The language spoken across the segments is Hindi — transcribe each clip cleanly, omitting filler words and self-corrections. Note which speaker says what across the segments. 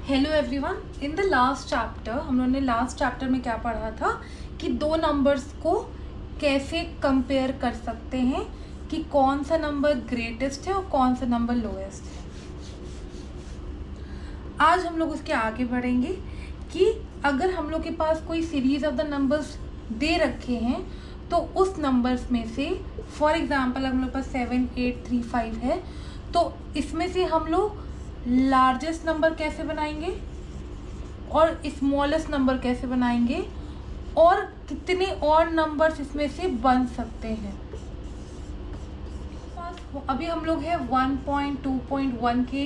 Speaker 1: Hello everyone. In the last chapter हम लोगों ने लास्ट चैप्टर में क्या पढ़ा था कि दो नंबर्स को कैसे कंपेयर कर सकते हैं कि कौन सा नंबर ग्रेटेस्ट है और कौन सा नंबर लोएस्ट है। आज हम लोग उसके आगे बढ़ेंगे कि अगर हम लोग के पास कोई series of the numbers they रखे हैं तो उस नंबर्स में से फॉर एग्जांपल हम लोग पास 7, 8, 3, 5 है, तो इसमें से हम लोग लार्जेस्ट नंबर कैसे बनाएंगे और स्मॉलेस्ट नंबर कैसे बनाएंगे और कितने और नंबर्स इसमें से बन सकते हैं। अभी हम लोग है 1.2.1 की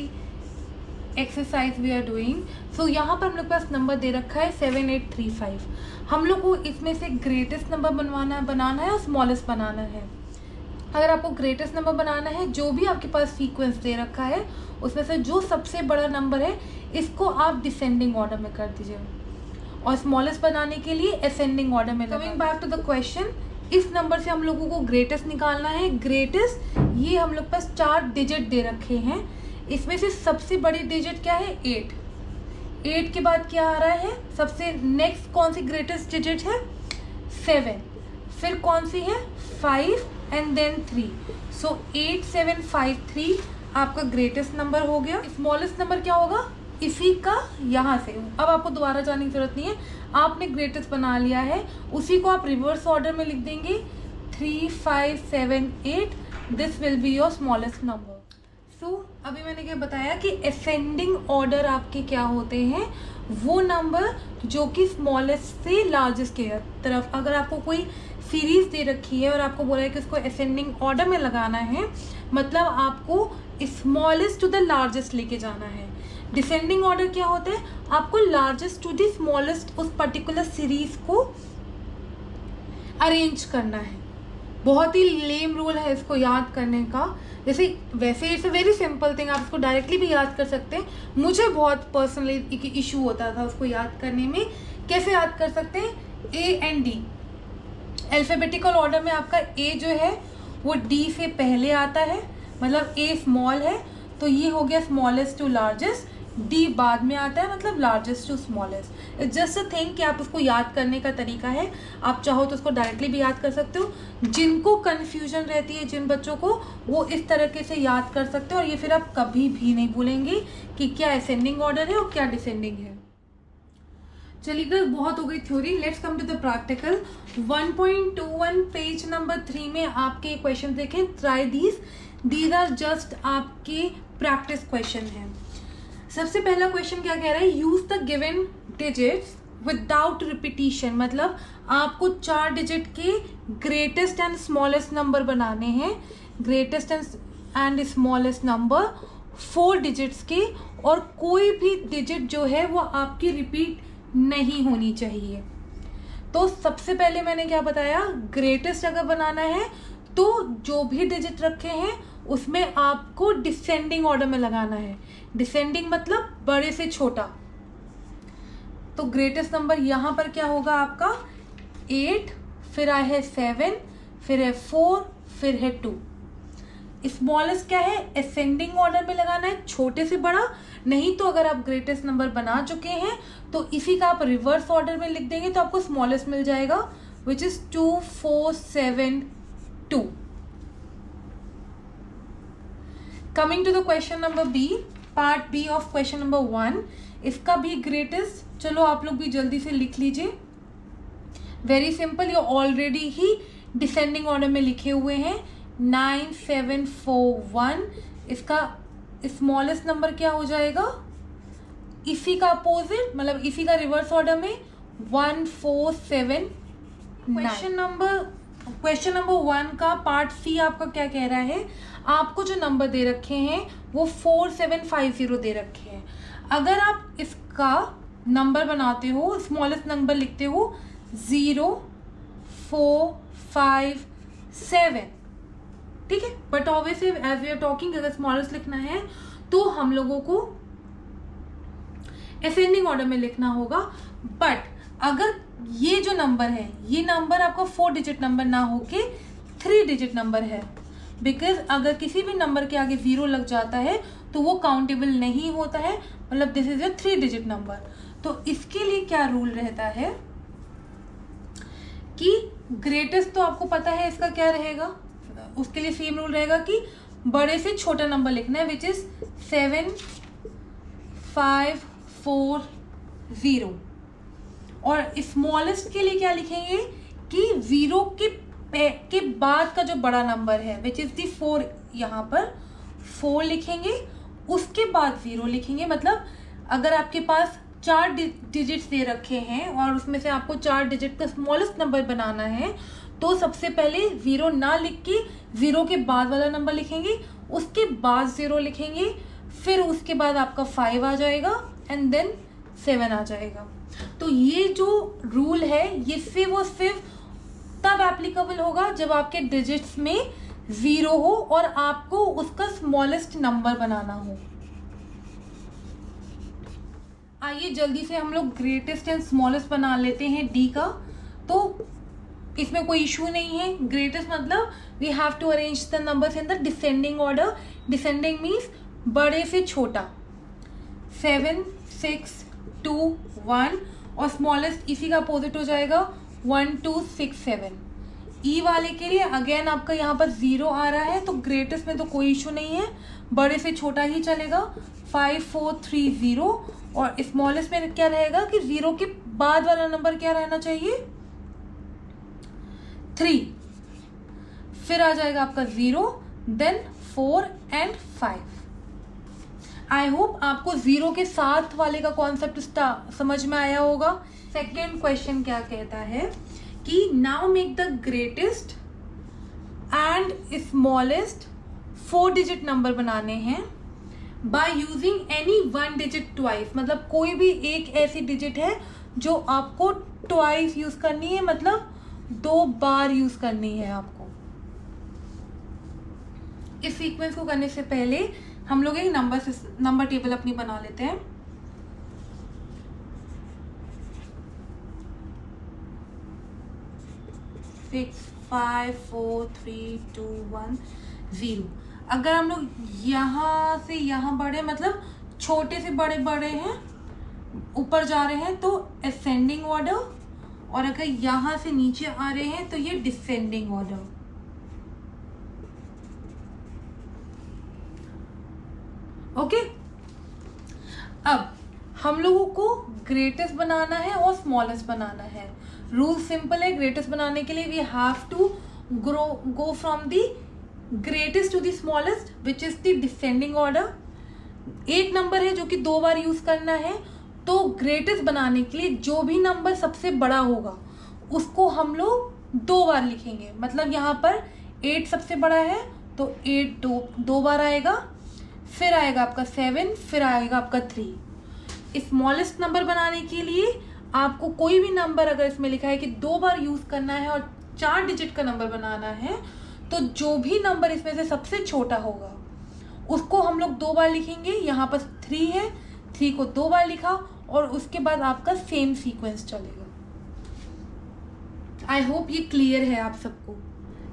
Speaker 1: एक्सरसाइज वी आर डूइंग। सो यहाँ पर हम लोग के पास नंबर दे रखा है 7835। हम लोग को इसमें से ग्रेटेस्ट नंबर बनाना है और स्मॉलेस्ट बनाना है। अगर आपको ग्रेटेस्ट नंबर बनाना है, जो भी आपके पास सीक्वेंस दे रखा है उसमें से जो सबसे बड़ा नंबर है इसको आप डिसेंडिंग ऑर्डर में कर दीजिए और स्मॉलेस्ट बनाने के लिए असेंडिंग ऑर्डर में। Coming back to the question, इस नंबर से हम लोगों को ग्रेटेस्ट निकालना है। ग्रेटेस्ट ये हम लोग पास 4 डिजिट दे रखे हैं, इसमें से सबसे बड़ी डिजिट क्या है 8। 8 के बाद क्या आ रहा है, सबसे नेक्स्ट कौन सी ग्रेटेस्ट डिजिट है 7, फिर कौन सी है 5 एंड देन 3। सो 8753 आपका ग्रेटेस्ट नंबर हो गया। स्मॉलेस्ट नंबर क्या होगा, इसी का यहाँ से। अब आपको दोबारा जाने की जरूरत नहीं है, आपने ग्रेटेस्ट बना लिया है, उसी को आप रिवर्स ऑर्डर में लिख देंगे 3, 5, 7, 8। This will be your smallest number. So अभी मैंने क्या बताया कि असेंडिंग ऑर्डर आपके क्या होते हैं, वो नंबर जो कि स्मॉलेस्ट से लार्जेस्ट के तरफ। अगर आपको कोई सीरीज दे रखी है और आपको बोला है कि उसको असेंडिंग ऑर्डर में लगाना है, मतलब आपको स्मॉलेस्ट टू द लार्जेस्ट लेके जाना है। डिसेंडिंग ऑर्डर क्या होता है, आपको लार्जेस्ट टू द स्मॉलेस्ट उस पर्टिकुलर सीरीज को अरेंज करना है। बहुत ही लेम रूल है इसको याद करने का। जैसे वैसे it's a very simple thing, आप इसको डायरेक्टली भी याद कर सकते हैं। मुझे बहुत पर्सनली इशू होता था उसको याद करने में। कैसे याद कर सकते हैं, A and D alphabetical order में आपका ए जो है वो डी से पहले आता है, मतलब ए स्मॉल है तो ये हो गया स्मॉलेस्ट टू लार्जेस्ट। डी बाद में आता है, मतलब largest to smallest. It's just a thing कि आप उसको याद करने का तरीका है। आप चाहो तो उसको डायरेक्टली भी याद कर सकते हो। जिनको कन्फ्यूजन रहती है, जिन बच्चों को, वो इस तरीके से याद कर सकते हो और ये फिर आप कभी भी नहीं भूलेंगे कि क्या असेंडिंग ऑर्डर है और क्या डिसेंडिंग है। चलिए गर्ल्स, बहुत हो गई theory, let's come to the practical. 1.21 page number 3 में आपके क्वेश्चन देखें, ट्राई दीज आर जस्ट आपके प्रैक्टिस क्वेश्चन हैं। सबसे पहला क्वेश्चन क्या कह रहा है, use the given digits without repetition. मतलब आपको 4 डिजिट के ग्रेटेस्ट एंड स्मॉलेस्ट नंबर बनाने हैं। Greatest and smallest number 4 digits के, और कोई भी डिजिट जो है वो आपकी रिपीट नहीं होनी चाहिए। तो सबसे पहले मैंने क्या बताया, ग्रेटेस्ट अगर बनाना है तो जो भी डिजिट रखे हैं उसमें आपको डिसेंडिंग ऑर्डर में लगाना है। डिसेंडिंग मतलब बड़े से छोटा। तो ग्रेटेस्ट नंबर यहाँ पर क्या होगा आपका 8, फिर आया है 7, फिर है 4, फिर है 2। स्मॉलेस्ट क्या है, असेंडिंग ऑर्डर में लगाना है, छोटे से बड़ा। नहीं तो अगर आप ग्रेटेस्ट नंबर बना चुके हैं तो इसी का आप रिवर्स ऑर्डर में लिख देंगे तो आपको स्मॉलेस्ट मिल जाएगा, which is 2, 4, 7, 2। Coming to the question number B, part B of question number 1। इसका भी ग्रेटेस्ट, चलो आप लोग भी जल्दी से लिख लीजिए। वेरी सिंपल, ये ऑलरेडी ही डिसेंडिंग ऑर्डर में लिखे हुए हैं। 9, 7, 4, 1। इसका स्मॉलेस्ट नंबर क्या हो जाएगा, इसी का अपोजिट, मतलब इसी का रिवर्स ऑर्डर में 1, 4, 7, 9। क्वेश्चन नंबर 1 का पार्ट सी आपका क्या कह रहा है, आपको जो नंबर दे रखे हैं वो 4750 दे रखे हैं। अगर आप इसका नंबर बनाते हो, स्मॉलेस्ट नंबर लिखते हो 0, 4, 5, 7, ठीक है। But obviously as we are talking, अगर स्मॉलेस्ट लिखना है तो हम लोगों को असेंडिंग ऑर्डर में लिखना होगा। बट अगर ये जो नंबर है, ये नंबर आपका 4 डिजिट नंबर ना होके 3 डिजिट नंबर है, बिकॉज अगर किसी भी नंबर के आगे 0 लग जाता है तो वो काउंटेबल नहीं होता है, मतलब this is a 3 digit number. तो इसके लिए क्या रूल रहता है कि ग्रेटेस्ट तो आपको पता है इसका क्या रहेगा, उसके लिए सेम रूल रहेगा कि बड़े से छोटा नंबर लिखना है, विच इज 7 5 4 0। और स्मॉलेस्ट के लिए क्या लिखेंगे कि 0 के बाद का जो बड़ा नंबर है विच इज दी 4, यहाँ पर 4 लिखेंगे, उसके बाद 0 लिखेंगे। मतलब अगर आपके पास 4 डिजिट्स दे रखे हैं और उसमें से आपको 4 डिजिट का स्मॉलेस्ट नंबर बनाना है, तो सबसे पहले 0 ना लिख के 0 के बाद वाला नंबर लिखेंगे, उसके बाद 0 लिखेंगे, फिर उसके बाद आपका 5 आ जाएगा एंड देन 7 आ जाएगा। तो ये जो रूल है ये सिर्फ तब एप्लीकेबल होगा जब आपके डिजिट्स में 0 हो और आपको उसका स्मॉलेस्ट नंबर बनाना हो। आइए जल्दी से हम लोग ग्रेटेस्ट एंड स्मॉलेस्ट बना लेते हैं डी का। तो इसमें कोई इशू नहीं है। ग्रेटेस्ट मतलब we have to arrange the numbers in the descending order. Descending means बड़े से छोटा, 7 6 2 1, और स्मॉलेस्ट इसी का अपोजिट हो जाएगा 1 2 6 7। ई वाले के लिए अगेन आपका यहाँ पर 0 आ रहा है, तो ग्रेटेस्ट में तो कोई इशू नहीं है, बड़े से छोटा ही चलेगा, 5 4 3 0। और स्मॉलेस्ट में क्या रहेगा कि 0 के बाद वाला नंबर क्या रहना चाहिए, 3, फिर आ जाएगा आपका 0, देन 4 एंड 5। आई होप आपको 0 के साथ वाले का कॉन्सेप्ट समझ में आया होगा। सेकेंड क्वेश्चन क्या कहता है कि now make the greatest and smallest 4 digit number बनाने हैं by using any 1 digit twice. मतलब कोई भी एक ऐसी डिजिट है जो आपको ट्वाइस यूज करनी है, मतलब 2 बार यूज करनी है आपको। इस सीक्वेंस को करने से पहले हम लोग एक नंबर टेबल अपनी बना लेते हैं। सिक्स 5 4 3 2 1 0। अगर हम लोग यहाँ से यहाँ बढ़े, मतलब छोटे से बड़े बड़े हैं, ऊपर जा रहे हैं तो असेंडिंग ऑर्डर, और अगर यहाँ से नीचे आ रहे हैं तो ये डिसेंडिंग ऑर्डर। ओके, अब हम लोगों को ग्रेटेस्ट बनाना है और स्मॉलेस्ट बनाना है। रूल सिंपल है। ग्रेटेस्ट बनाने के लिए we have to go from the greatest to the smallest which is the descending order. एक नंबर है जो कि 2 बार यूज करना है, तो ग्रेटेस्ट बनाने के लिए जो भी नंबर सबसे बड़ा होगा उसको हम लोग 2 बार लिखेंगे। मतलब यहाँ पर 8 सबसे बड़ा है तो 8 दो बार आएगा, फिर आएगा आपका 7, फिर आएगा आपका 3। स्मॉलेस्ट नंबर बनाने के लिए आपको कोई भी नंबर अगर इसमें लिखा है कि 2 बार यूज करना है और 4 डिजिट का नंबर बनाना है, तो जो भी नंबर इसमें से सबसे छोटा होगा उसको हम लोग 2 बार लिखेंगे। यहाँ पर 3 है, 3 को 2 बार लिखा और उसके बाद आपका सेम सीक्वेंस चलेगा। आई होप ये क्लियर है आप सबको।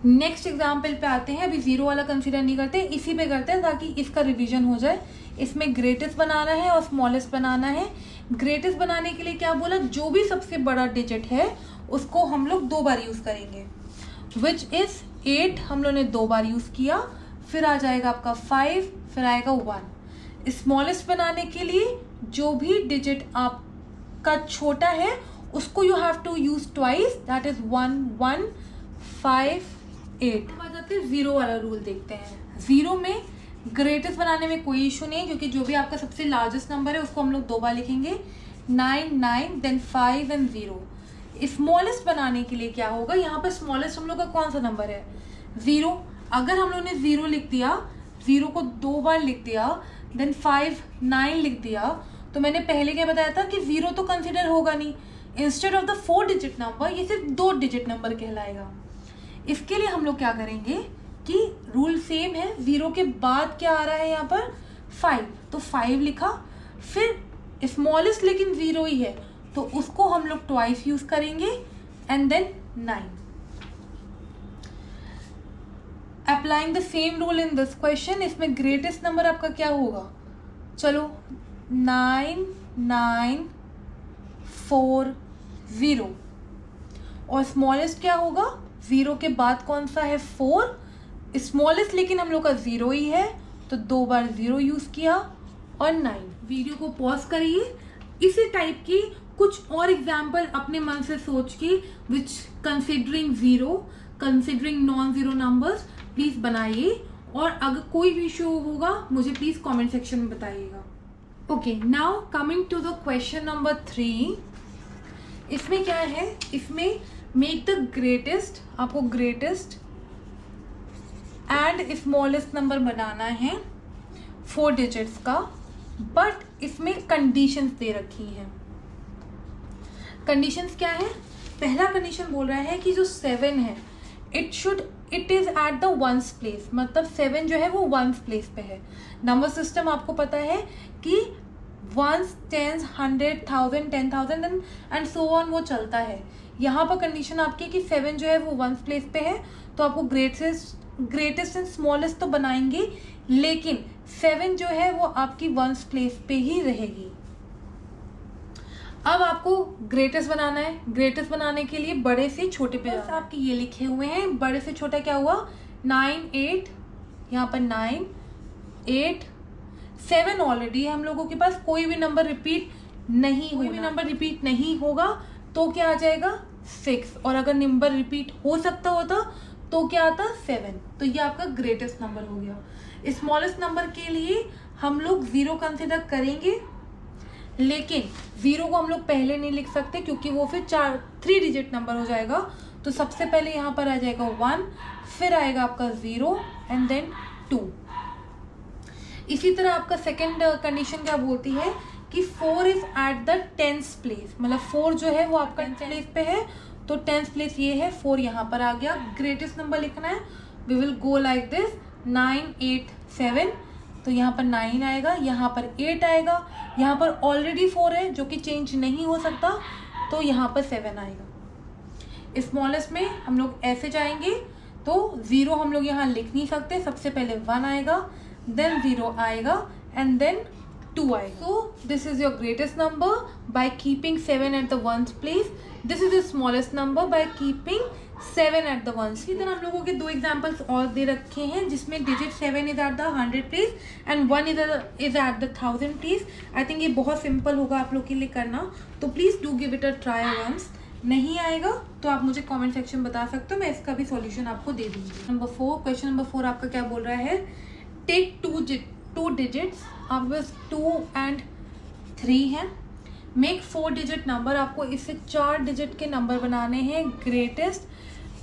Speaker 1: नेक्स्ट एग्जाम्पल पे आते हैं। अभी 0 वाला कंसीडर नहीं करते, इसी पे करते हैं ताकि इसका रिवीजन हो जाए। इसमें ग्रेटेस्ट बनाना है और स्मॉलेस्ट बनाना है। ग्रेटेस्ट बनाने के लिए क्या बोला, जो भी सबसे बड़ा डिजिट है उसको हम लोग 2 बार यूज करेंगे, विच इज 8 हम लोगों ने 2 बार यूज किया, फिर आ जाएगा आपका 5, फिर आएगा 1। स्मॉलेस्ट बनाने के लिए जो भी डिजिट आपका छोटा है उसको you have to use twice, that is 1 1 5 8। अब आ जाते हैं 0 वाला रूल देखते हैं। 0 में ग्रेटेस्ट बनाने में कोई इशू नहीं, क्योंकि जो भी आपका सबसे लार्जेस्ट नंबर है उसको हम लोग 2 बार लिखेंगे, 9 9 देन 5 एंड 0। स्मॉलेस्ट बनाने के लिए क्या होगा, यहाँ पर स्मॉलेस्ट हम लोग का कौन सा नंबर है, 0। अगर हम लोग ने 0 लिख दिया, 0 को 2 बार लिख दिया, देन 5 9 लिख दिया, तो मैंने पहले क्या बताया था कि 0 तो कंसिडर होगा नहीं। Instead of the 4 digit number ये सिर्फ 2 डिजिट नंबर कहलाएगा। इसके लिए हम लोग क्या करेंगे कि रूल सेम है। 0 के बाद क्या आ रहा है यहाँ पर 5, तो 5 लिखा, फिर स्मॉलेस्ट लेकिन 0 ही है तो उसको हम लोग ट्वाइस यूज करेंगे and then 9। Applying the same rule in this question, इसमें ग्रेटेस्ट नंबर आपका क्या होगा, चलो 9940 और स्मॉलेस्ट क्या होगा, 0 के बाद कौन सा है 4, स्मॉलेस्ट लेकिन हम लोग का 0 ही है तो 2 बार 0 यूज़ किया और 9। वीडियो को पॉज करिए, इसी टाइप की कुछ और एग्जाम्पल अपने मन से सोच के which considering 0, considering non zero numbers please बनाइए, और अगर कोई भी इशू होगा मुझे प्लीज़ कमेंट सेक्शन में बताइएगा। Okay, now coming to the question number 3। इसमें क्या है, इसमें मेक द ग्रेटेस्ट, आपको ग्रेटेस्ट एंड स्मॉलेस्ट नंबर बनाना है 4 डिजिट्स का, बट इसमें कंडीशंस दे रखी हैं। कंडीशंस क्या है, पहला कंडीशन बोल रहा है कि जो 7 है it is at the ones place, मतलब 7 जो है वो वंस प्लेस पे है। नंबर सिस्टम आपको पता है कि ones, tens, 100, 1000, 10,000 and so on वो चलता है। यहाँ पर कंडीशन आपकी कि 7 जो है वो वंस प्लेस पे है, तो आपको ग्रेटेस्ट एंड स्मॉलेस्ट तो बनाएंगे, लेकिन 7 जो है वो आपकी वंस प्लेस पे ही रहेगी। अब आपको ग्रेटेस्ट बनाना है। ग्रेटेस्ट बनाने के लिए बड़े से छोटे पे आपके ये लिखे हुए हैं, बड़े से छोटा क्या हुआ 9, 8, यहाँ पर 9, 8, 7 ऑलरेडी है हम लोगों के पास, कोई भी नंबर रिपीट नहीं होगा तो क्या आ जाएगा 6, और अगर नंबर रिपीट हो सकता होता तो क्या आता 7, तो ये आपका ग्रेटेस्ट नंबर हो गया। स्मॉलेस्ट नंबर के लिए हम लोग 0 कंसिडर करेंगे, लेकिन 0 को हम लोग पहले नहीं लिख सकते क्योंकि वो फिर 3 डिजिट नंबर हो जाएगा। तो सबसे पहले यहाँ पर आ जाएगा 1, फिर आएगा आपका 0 एंड देन 2। इसी तरह आपका सेकेंड कंडीशन क्या बोलती है कि 4 is at the 10th place, मतलब 4 जो है वो आपका 10th प्लेस पे है, तो 10th प्लेस ये है, 4 यहाँ पर आ गया। ग्रेटेस्ट नंबर लिखना है, we will go like this 9, 8, 7, तो यहाँ पर 9 आएगा, यहाँ पर 8 आएगा, यहाँ पर ऑलरेडी 4 है जो कि चेंज नहीं हो सकता, तो यहाँ पर 7 आएगा। स्मॉलेस्ट में हम लोग ऐसे जाएंगे, तो 0 हम लोग यहाँ लिख नहीं सकते, सबसे पहले 1 आएगा, देन 0 आएगा एंड देन 2 आएगा। So this is your greatest number by keeping 7 at the ones place, this is the smallest number by keeping 7 at the ones. इसी तरह हम लोगों के 2 एग्जाम्पल्स और दे रखे हैं जिसमें digit 7 is at the 100 place and 1 is at the 1000 place. I think ये बहुत सिंपल होगा आप लोग के लिए करना, तो please do give it a try once. नहीं आएगा तो आप मुझे कमेंट सेक्शन बता सकते हो, मैं इसका भी सॉल्यूशन आपको दे दूंगी। नंबर 4, क्वेश्चन नंबर 4 आपका क्या बोल रहा है, टेक 2 डिजिट्स, आपके पास 2 एंड 3 हैं, मेक 4 डिजिट नंबर, आपको इससे 4 डिजिट के नंबर बनाने हैं, greatest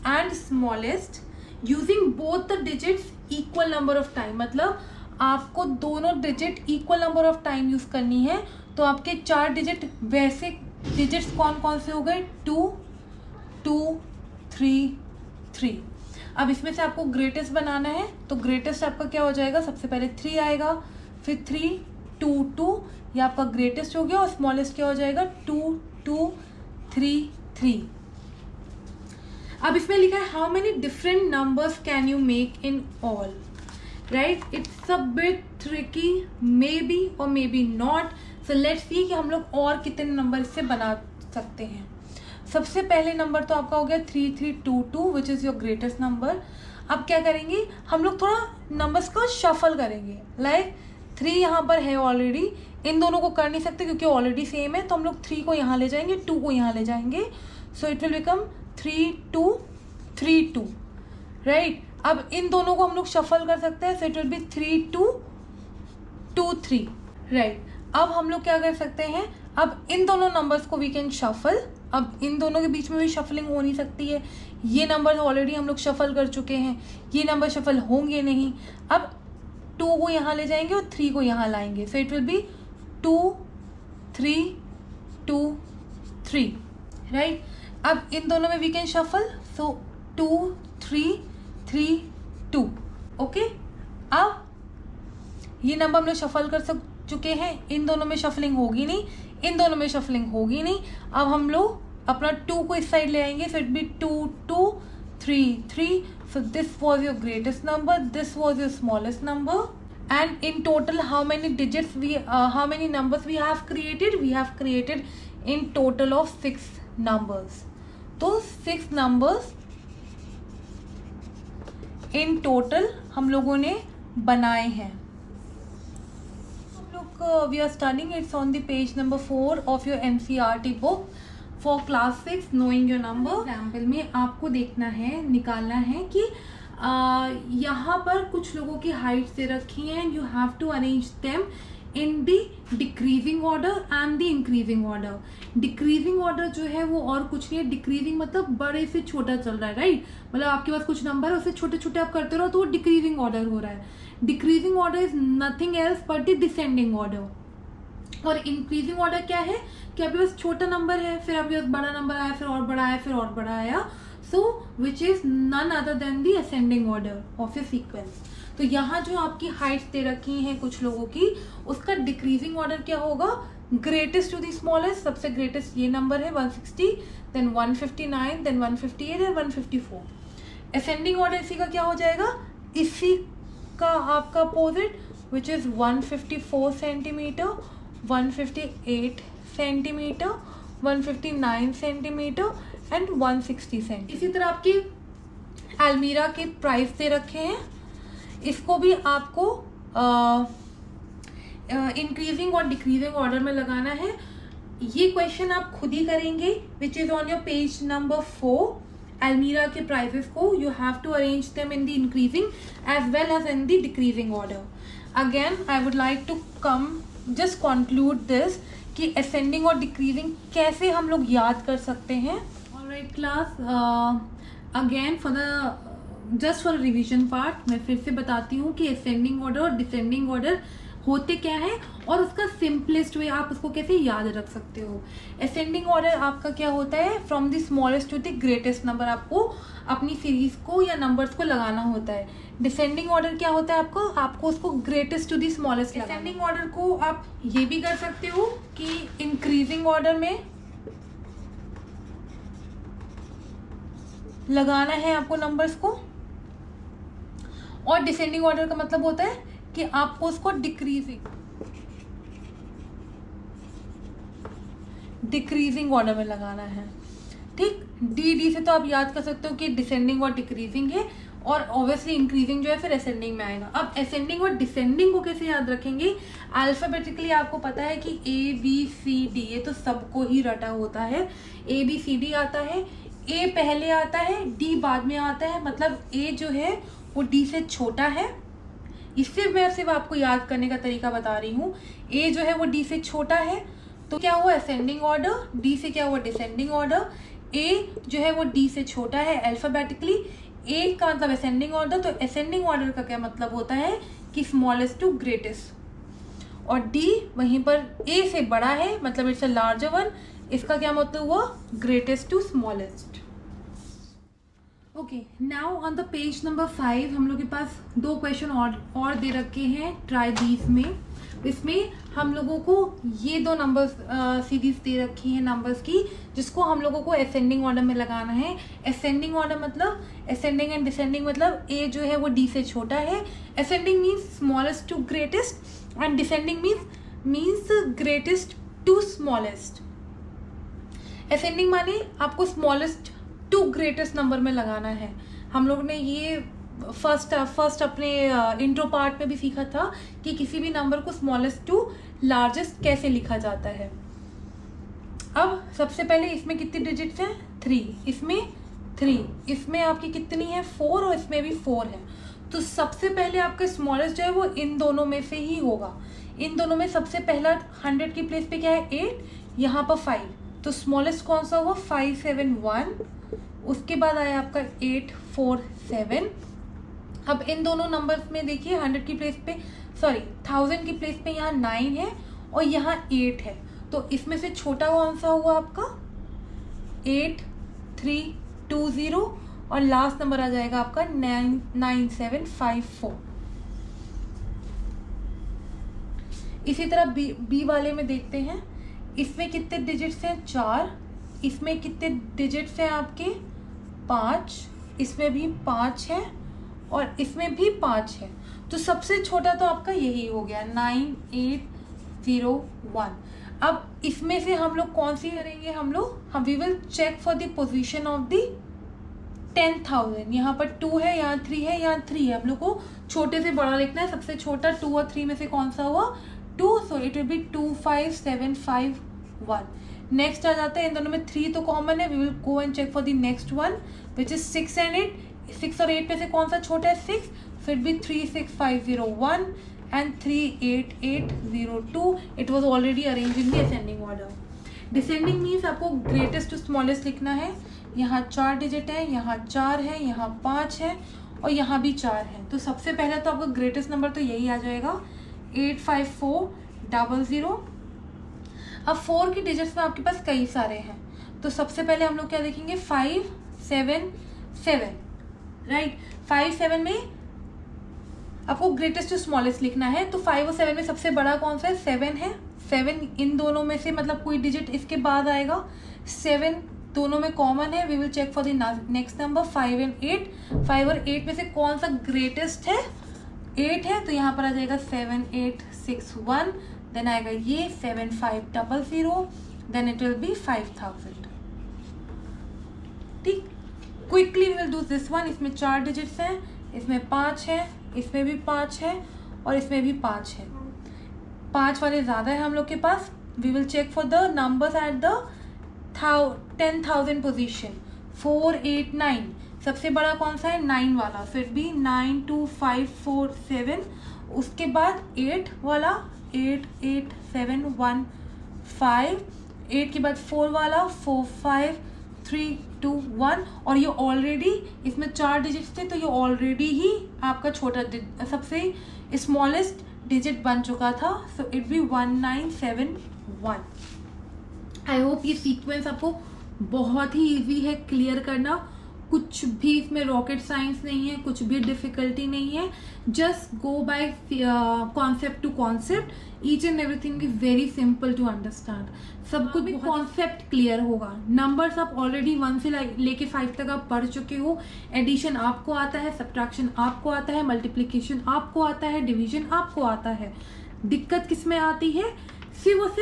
Speaker 1: and smallest, using both the digits equal number of time, मतलब आपको दोनों digit equal number of time use करनी है। तो आपके 4 डिजिट वैसे डिजिट्स कौन कौन से हो गए, 2, 2, 3, 3। अब इसमें से आपको ग्रेटेस्ट बनाना है, तो ग्रेटेस्ट आपका क्या हो जाएगा, सबसे पहले 3 आएगा, फिर 3, 2, 2, ये आपका ग्रेटेस्ट हो गया, और स्मॉलेस्ट क्या हो जाएगा 2, 2, 3, 3। अब इसमें लिखा है how many different numbers can you make in all, right, it's a bit tricky, maybe और maybe not. So let's see कि हम लोग और कितने नंबर इससे बना सकते हैं। सबसे पहले नंबर तो आपका हो गया 3322 which is your greatest number. अब क्या करेंगे, हम लोग थोड़ा नंबर्स को शफल करेंगे, लाइक 3 यहाँ पर है ऑलरेडी, इन दोनों को कर नहीं सकते क्योंकि ऑलरेडी सेम है, तो हम लोग 3 को यहाँ ले जाएंगे, 2 को यहाँ ले जाएंगे, सो इट विल बिकम 3, 2, 3, 2, राइट। अब इन दोनों को हम लोग शफल कर सकते हैं, सो इट विल बी 3, 2, 2, 3, राइट। अब हम लोग क्या कर सकते हैं, अब इन दोनों नंबर्स को वी कैन शफल, अब इन दोनों के बीच में भी शफलिंग हो नहीं सकती है, ये नंबर ऑलरेडी हम लोग शफल कर चुके हैं, ये नंबर शफल होंगे नहीं। अब 2 को यहाँ ले जाएंगे और 3 को यहाँ लाएंगे, so it will be 2, 3, 2, 3, right. अब इन दोनों में we can shuffle, so 2, 3, 3, 2, okay. अब ये नंबर हम लोग शफल कर चुके हैं, इन दोनों में शफलिंग होगी नहीं, इन दोनों में शफलिंग होगी नहीं। अब हम लोग अपना 2 को इस साइड ले आएंगे, so it be 2, 2, 3. So this was your greatest number, this was your smallest number. And in total, how many digits how many numbers we have created? We have created in total of 6 numbers. तो 6 numbers in total हम लोगों ने बनाए हैं. हम लोग we are studying, it's on the page number 4 of your NCERT book for class 6 knowing your number. Example में आपको देखना है, निकालना है कि यहाँ पर कुछ लोगों की हाइट दे रखी हैं. You have to arrange them in the decreasing order and the increasing order. Decreasing order जो है वो और कुछ नहीं है. डिक्रीजिंग मतलब बड़े से छोटा चल रहा है, राइट. मतलब आपके पास कुछ नंबर है, उससे छोटे छोटे आप करते रहो तो वो डिक्रीजिंग ऑर्डर हो रहा है. Decreasing order is nothing else but the descending order. और इंक्रीजिंग ऑर्डर क्या है कि आपके पास छोटा नंबर है, फिर आपके पास बड़ा नंबर आया, फिर और बड़ा आया, फिर और बड़ा आया. So which is none other than the ascending order of a sequence. तो यहाँ जो आपकी हाइट्स दे रखी हैं कुछ लोगों की, उसका डिक्रीजिंग ऑर्डर क्या होगा? Greatest to the smallest. सबसे ग्रेटेस्ट ये नंबर है 160, then 159, then 158 and 154. Ascending order इसी का क्या हो जाएगा? इसी का आपका opposite which is 154 centimetre, 158 centimetre, 159 centimetre and 160 cent. इसी तरह आपकी अल्मीरा के प्राइस दे रखे हैं. इसको भी आपको इंक्रीजिंग और डिक्रीजिंग ऑर्डर में लगाना है. ये क्वेश्चन आप खुद ही करेंगे which is on your page number 4. अल्मीरा के प्राइसेस को you have to arrange them in the increasing as well as in the decreasing order. Again I would like to come just conclude this कि असेंडिंग और डिक्रीजिंग कैसे हम लोग याद कर सकते हैं. Alright class, again for the just for revision part मैं फिर से बताती हूँ कि असेंडिंग ऑर्डर और डिसेंडिंग ऑर्डर होते क्या है और उसका सिंपलेस्ट वे आप उसको कैसे याद रख सकते हो. असेंडिंग ऑर्डर आपका क्या होता है? From the smallest to the greatest number आपको अपनी सीरीज को या नंबर्स को लगाना होता है. डिसेंडिंग ऑर्डर क्या होता है? आपको उसको greatest to the smallest. Descending order को आप ये भी कर सकते हो कि इंक्रीजिंग ऑर्डर में लगाना है आपको नंबर्स को, और डिसेंडिंग ऑर्डर का मतलब होता है कि आपको उसको डिक्रीजिंग ऑर्डर में लगाना है. ठीक, डी से तो आप याद कर सकते हो कि डिसेंडिंग और डिक्रीजिंग है, और ऑब्वियसली इंक्रीजिंग जो है फिर असेंडिंग में आएगा. अब असेंडिंग और डिसेंडिंग को कैसे याद रखेंगे? अल्फाबेटिकली आपको पता है कि ABCD ये तो सबको ही रटा होता है. ABCD आता है, A पहले आता है, D बाद में आता है. मतलब A जो है वो D से छोटा है. इससे मैं सिर्फ आपको याद करने का तरीका बता रही हूँ. A जो है वो D से छोटा है, तो क्या हुआ? Ascending order. D से क्या हुआ? Descending order. A जो है वो D से छोटा है अल्फाबेटिकली. A का मतलब असेंडिंग ऑर्डर. तो असेंडिंग ऑर्डर का क्या मतलब होता है कि स्मॉलेस्ट टू ग्रेटेस्ट, और D वहीं पर A से बड़ा है, मतलब इट्स अ लार्जर वन. इसका क्या मतलब हुआ? Greatest to smallest. Okay, now on the page number 5 हम लोग के पास 2 क्वेश्चन और दे रखे हैं. ट्राई दीज में. इसमें हम लोगों को ये 2 नंबर सीरीज दे रखी हैं नंबर्स की, जिसको हम लोगों को असेंडिंग ऑर्डर में लगाना है. असेंडिंग ऑर्डर मतलब असेंडिंग एंड डिसेंडिंग मतलब A जो है वो D से छोटा है. Ascending means smallest to greatest and descending means greatest to smallest. Ascending माने आपको स्मॉलेस्ट टू ग्रेटेस्ट नंबर में लगाना है. हम लोग ने ये फर्स्ट अपने इंट्रो पार्ट में भी सीखा था कि किसी भी नंबर को स्मॉलेस्ट टू लार्जेस्ट कैसे लिखा जाता है. अब सबसे पहले इसमें कितनी डिजिट्स हैं? 3. इसमें 3. इसमें आपकी कितनी है? 4. और इसमें भी 4 है. तो सबसे पहले आपका स्मॉलेस्ट जो है वो इन दोनों में से ही होगा. इन दोनों में सबसे पहला 100 की प्लेस पे क्या है? 8. यहाँ पर 5. तो स्मॉलेस्ट कौन सा हुआ? 571. उसके बाद आया आपका 847. अब इन दोनों नंबर्स में देखिए 100 की प्लेस पे 1000 की प्लेस पे यहाँ 9 है और यहाँ 8 है. तो इसमें से छोटा कौन सा हुआ आपका? 8320. और लास्ट नंबर आ जाएगा आपका 9754. इसी तरह बी वाले में देखते हैं. इसमें कितने डिजिट्स हैं? 4. इसमें कितने डिजिट्स हैं आपके? 5. इसमें भी 5 है और इसमें भी 5 है, तो सबसे छोटा तो आपका यही हो गया 9801। अब इसमें से हम लोग कौन सी करेंगे, हम we will check for the position of the 10,000। यहाँ पर 2 है, यहाँ 3 है, यहाँ 3 है, हम लोग को छोटे से बड़ा लिखना है। सबसे छोटा 2 और 3 में से कौन सा हुआ, 2, so it will be 25751। Next आ जाता है, इन दोनों में 3 तो कॉमन है, we will go and check for the next one which is 6 and 8। 6 और 8 में से कौन सा छोटा है, 6, so it be 36501 and 38802. It was already arranged in the ascending order. Descending means आपको greatest to smallest लिखना है। यहाँ 4 डिजिट है, यहाँ 4 है, यहाँ 5 है और यहाँ भी 4 है, तो सबसे पहले तो आपका ग्रेटेस्ट नंबर तो यही आ जाएगा 85400। अब 4 की डिजिट्स में आपके पास कई सारे हैं, तो सबसे पहले हम लोग क्या देखेंगे, 577, राइट। 5 7 में आपको ग्रेटेस्ट टू स्मॉलेस्ट लिखना है, तो 5 और 7 में सबसे बड़ा कौन सा है, 7 है। 7 इन दोनों में से मतलब कोई डिजिट इसके बाद आएगा, 7 दोनों में कॉमन है, we will check for the next number 5 and 8। 5 और 8 में से कौन सा ग्रेटेस्ट है, 8 है, तो यहाँ पर आ जाएगा 7861, देन आएगा ये 7500, देन इट विल बी 5000। ठीक, quickly we will do this one. इसमें 4 डिजिट्स हैं, इसमें 5 है, इसमें भी 5 है और इसमें भी 5 है। 5 वाले ज़्यादा है हम लोग के पास। We will check for the numbers at the 10,000 position. 4 8 9, सबसे बड़ा कौन सा है, 9 वाला, फिर भी 92547। उसके बाद 8 वाला 88715, 8 के बाद 4 वाला 45321, और ये ऑलरेडी इसमें 4 डिजिट्स थे, तो ये ऑलरेडी ही आपका छोटा सबसे स्मॉलेस्ट डिजिट बन चुका था, so it be 1971। I hope ये सीक्वेंस आपको बहुत ही इजी है क्लियर करना, कुछ भी इसमें रॉकेट साइंस नहीं है, कुछ भी डिफिकल्टी नहीं है। Just go by concept to concept, each and everything is very simple to understand. सब कुछ भी कॉन्सेप्ट क्लियर होगा। नंबर्स आप ऑलरेडी 1 से लेके 5 तक आप पढ़ चुके हो। एडिशन आपको आता है, सब्ट्रैक्शन आपको आता है, मल्टीप्लिकेशन आपको आता है, डिवीजन आपको आता है। दिक्कत किस में आती है, सिर्फ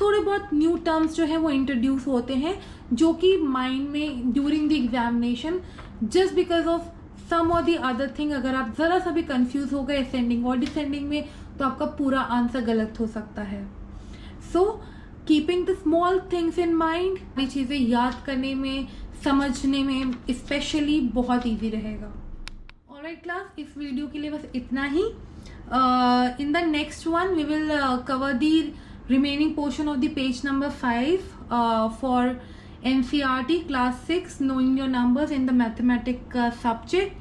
Speaker 1: थोड़े बहुत न्यू टर्म्स जो है वो इंट्रोड्यूस होते हैं, जो कि माइंड में during the examination just because of some और द अदर थिंग, अगर आप जरा सा भी कंफ्यूज हो गए असेंडिंग और डिसेंडिंग में, तो आपका पूरा आंसर गलत हो सकता है। So keeping the small things in mind, ये चीज़ें याद करने में, समझने में स्पेशली बहुत ईजी रहेगा। ऑलराइट क्लास, इस वीडियो के लिए बस इतना ही। In the next one we will cover the remaining portion of the page number 5 for NCERT class 6, knowing your numbers in the mathematics subject.